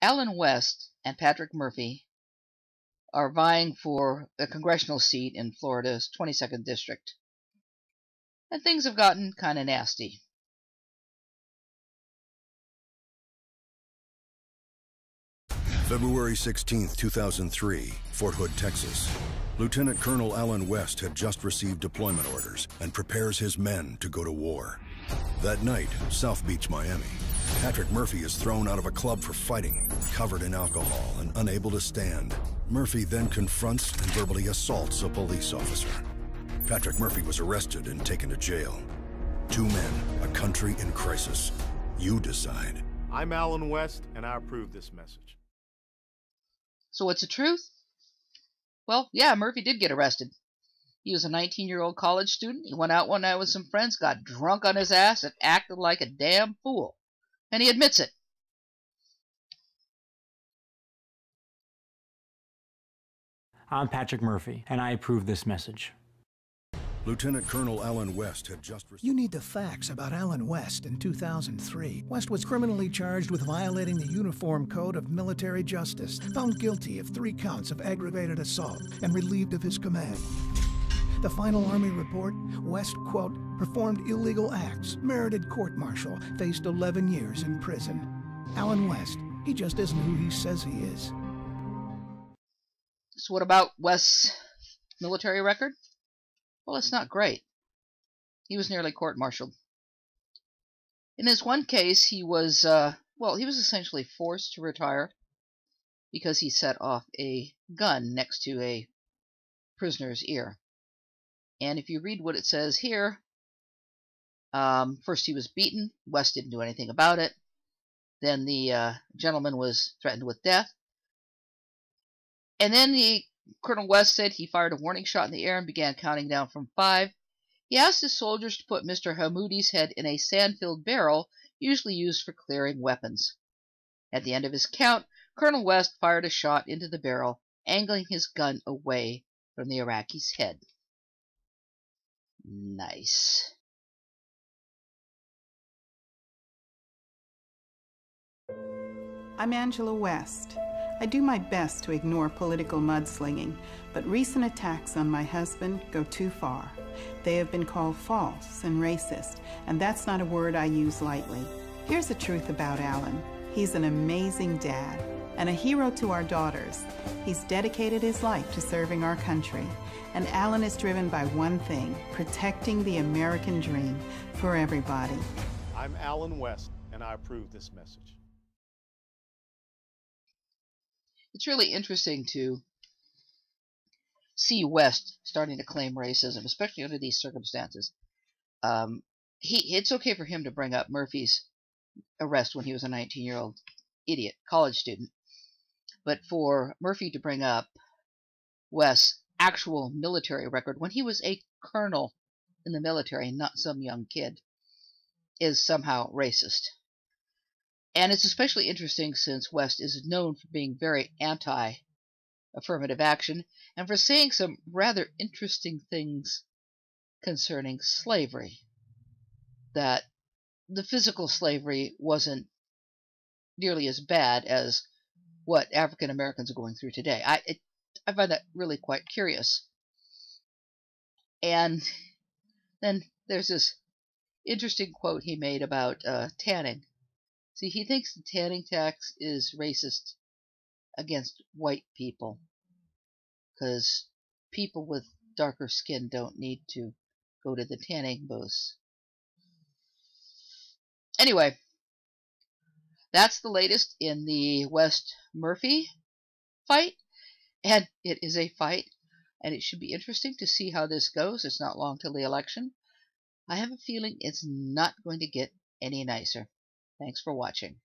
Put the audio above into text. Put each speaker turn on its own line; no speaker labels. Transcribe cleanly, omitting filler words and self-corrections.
Allen West and Patrick Murphy are vying for a congressional seat in Florida's 22nd district. And things have gotten kind of nasty.
February 16, 2003, Fort Hood, Texas. Lieutenant Colonel Allen West had just received deployment orders and prepares his men to go to war. That night, South Beach, Miami, Patrick Murphy is thrown out of a club for fighting, covered in alcohol and unable to stand. Murphy then confronts and verbally assaults a police officer. Patrick Murphy was arrested and taken to jail. Two men, a country in crisis. You decide.
I'm Allen West, and I approve this message.
So what's the truth? Well, yeah, Murphy did get arrested. He was a 19-year-old college student. He went out one night with some friends, got drunk on his ass, and acted like a damn fool. And he admits it.
I'm Patrick Murphy, and I approve this message.
Lieutenant Colonel Allen West had just received...
You need the facts about Allen West in 2003. West was criminally charged with violating the Uniform Code of Military Justice, found guilty of 3 counts of aggravated assault, and relieved of his command. The final Army report, West, quote, performed illegal acts, merited court-martial, faced 11 years in prison. Allen West, he just isn't who he says he is.
So what about West's military record? Well, it's not great. He was nearly court-martialed. In his one case, he was essentially forced to retire because he set off a gun next to a prisoner's ear. And if you read what it says here, first he was beaten. West didn't do anything about it. Then the gentleman was threatened with death. And then Colonel West said he fired a warning shot in the air and began counting down from 5. He asked his soldiers to put Mr. Hamoudi's head in a sand-filled barrel, usually used for clearing weapons. At the end of his count, Colonel West fired a shot into the barrel, angling his gun away from the Iraqi's head. Nice.
I'm Angela West. I do my best to ignore political mudslinging, but recent attacks on my husband go too far. They have been called false and racist, and that's not a word I use lightly. Here's the truth about Allen. He's an amazing dad and a hero to our daughters. He's dedicated his life to serving our country, and Allen is driven by one thing, protecting the American dream for everybody.
I'm Allen West, and I approve this message.
It's really interesting to see West starting to claim racism, especially under these circumstances. It's okay for him to bring up Murphy's arrest when he was a 19-year-old idiot college student, but for Murphy to bring up West's actual military record when he was a colonel in the military, not some young kid, is somehow racist. And it's especially interesting since West is known for being very anti-affirmative action and for saying some rather interesting things concerning slavery. That the physical slavery wasn't nearly as bad as what African Americans are going through today. I find that really quite curious. And then there's this interesting quote he made about tanning. See, he thinks the tanning tax is racist against white people because people with darker skin don't need to go to the tanning booths. Anyway, that's the latest in the West Murphy fight, and it is a fight, and it should be interesting to see how this goes. It's not long till the election. I have a feeling it's not going to get any nicer. Thanks for watching.